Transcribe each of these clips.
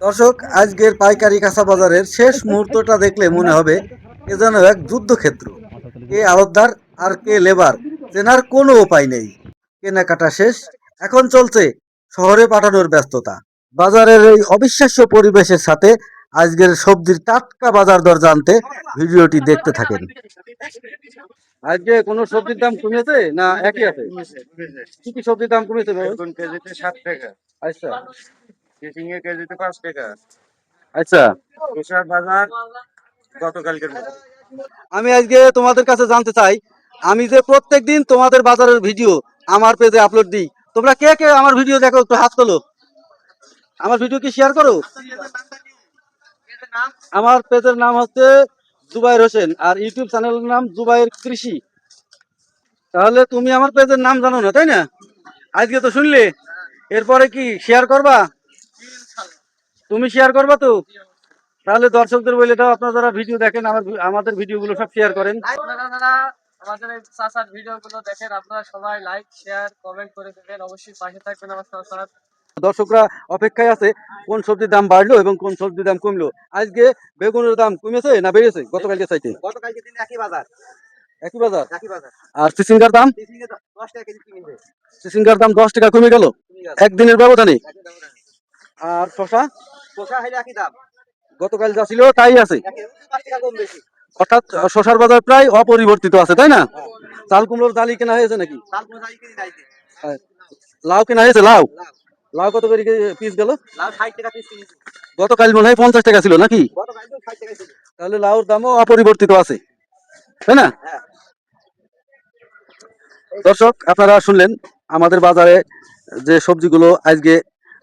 দর্শক, আজকের পাইকারি কাঁচা বাজারের শেষ মুহূর্তটা দেখলে মনে হবে এ যেন এক যুদ্ধক্ষেত্র। কে আড়তদার আর কে লেবার চেনার কোনো উপায় নেই। কেনাকাটা শেষ, এখন চলছে শহরে পাঠানোর ব্যস্ততা। বাজারের এই অবিশ্বাস্য পরিবেশের সাথে আজকের সবজির টাটকা বাজার দর জানতে ভিডিওটি দেখতে থাকেন। আজকে কোন সবজির দাম কমেছে না একই আছে? কি কি সবজির দাম কমেছে ভাই? বেগুন কেজিতে 7 টাকা, আচ্ছা চিচিঙ্গা কেজিতে 5 টাকা। আচ্ছা। শসার বাজার গতকালকের মতো। আমি আজকে তোমাদের কাছে জানতে চাই, আমি যে প্রত্যেকদিন তোমাদের বাজারের ভিডিও আমার পেজে আপলোড দিই, তোমরা কে কে আমার ভিডিও দেখো? একটু হাত তোলো। আমার ভিডিও কি শেয়ার করো? আমার পেজের নাম হচ্ছে জুবাইর হোসেন, আর ইউটিউব চ্যানেলের নাম জুবাইর কৃষি। তাহলে তুমি আমার পেজের নাম জানো না, তাই না? আজকে তো শুনলে, এরপরে কি শেয়ার করবা? তুমি শেয়ার করবা তো? তাহলে দর্শকদের বলে দাও, আপনারা যারা ভিডিও দেখেন আমাদের ভিডিওগুলো সব শেয়ার করেন। আপনারা যারা আমাদের এই চাচার ভিডিওগুলো দেখেন, আপনারা সবাই লাইক শেয়ার কমেন্ট করে দেবেন, অবশ্যই পাশে থাকবেন আমার চাচার। দর্শকরা অপেক্ষায় আছে কোন সবজির দাম বাড়লো এবং কোন সবজির দাম কমলো। আজকে বেগুনের দাম কমেছে না বেড়েছে গতকালকে চাইতে? গতকালকে দিন একই বাজার। একই বাজার। একই বাজার। আর চিচিঙ্গার দাম? চিচিঙ্গা 10 টাকা কেজি কিনবে। চিচিঙ্গার দাম 10 টাকা কমে গেল একদিনের ব্যবধানে। আর শশা? শসা হইলে একই দাম। গতকাল যা ছিল তাই আছে, একই 5 টাকা কম বেশি। অর্থাৎ শশার বাজার প্রায় অপরিবর্তিত আছে, তাই না? চাল কুমড়োর ডালি কেনা হয়েছে নাকি? চাল কোন জায়গায় কিনি নাইতে। হ্যাঁ। লাউ কেনা হয়েছে? লাউ লাউ লাউ কত করে পিস গেল? লাউ 60 টাকা পিস কিনেছি। গতকাল মনে হয় 50 টাকা ছিল নাকি? গতকাল তো 60 টাকা ছিল। তাহলে লাউর দামও অপরিবর্তিত আছে, তাই না? হ্যাঁ। দর্শক, আপনারা শুনলেন আমাদের বাজারে যে সবজিগুলো আজকে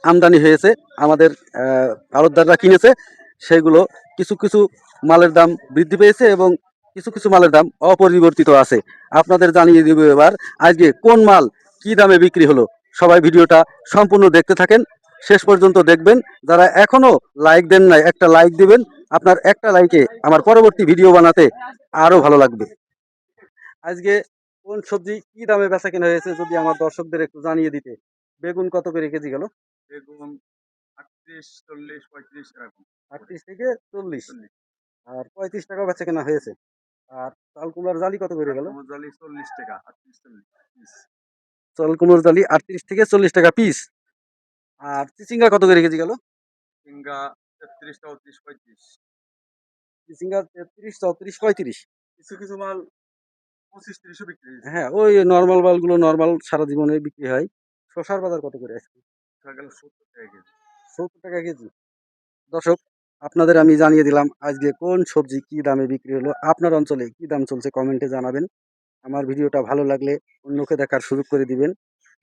আমদানি হয়েছে, আমাদের আড়তদাররা কিনেছে, সেগুলো কিছু কিছু মালের দাম বৃদ্ধি পেয়েছে এবং কিছু কিছু মালের দাম অপরিবর্তিত আছে। আপনাদের জানিয়ে দিব এবার আজকে কোন মাল কি দামে বিক্রি হলো। সবাই ভিডিওটা সম্পূর্ণ দেখতে থাকেন, শেষ পর্যন্ত দেখবেন। যারা এখনো লাইক দেন নাই, একটা লাইক দিবেন। আপনার একটা লাইকে আমার পরবর্তী ভিডিও বানাতে আরো ভালো লাগবে। আজকে কোন সবজি কি দামে বেচা কেনা হয়েছে যদি আমার দর্শকদের একটু জানিয়ে দিতে। বেগুন কত করে কেজি গেল? বেগুন 38, 40, 35 এরকম। 38 থেকে 40, আর 35 টাকা বেচা কেনা হয়েছে। আর চাল কুমড়ার জালি কত করে গেল? মজালি 40 টাকা, 38, 40 পিস। চাল কুমড়োর জালি 38 থেকে 40 টাকা পিস। আর চিচিঙ্গা কত করে কেজি গেল? ঝিঙ্গা 33, 34, 35। চিচিঙ্গা 33, 34, 35। কিছু কিছু মাল 25, 30 বিক্রি হয়েছে। হ্যাঁ, ওই নর্মাল মালগুলো নর্মাল সারা জীবনে বিক্রি হয়। শসার বাজার কত করে আজকে? দেখা গেল 70 টাকা কেজি। 70 টাকা কেজি। দর্শক, আপনাদের আমি জানিয়ে দিলাম আজকে কোন সবজি কি দামে বিক্রি হলো। আপনার অঞ্চলে কি দাম চলছে কমেন্টে জানাবেন। আমার ভিডিওটা ভালো লাগলে অন্যকে দেখার সুযোগ করে দিবেন।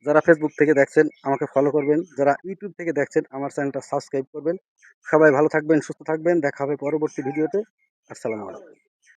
যারা ফেসবুক থেকে দেখছেন আমাকে ফলো করবেন, যারা ইউটিউব থেকে দেখছেন আমার চ্যানেলটা সাবস্ক্রাইব করবেন। সবাই ভালো থাকবেন, সুস্থ থাকবেন, দেখা হবে পরবর্তী ভিডিওতে। আসসালামু আলাইকুম।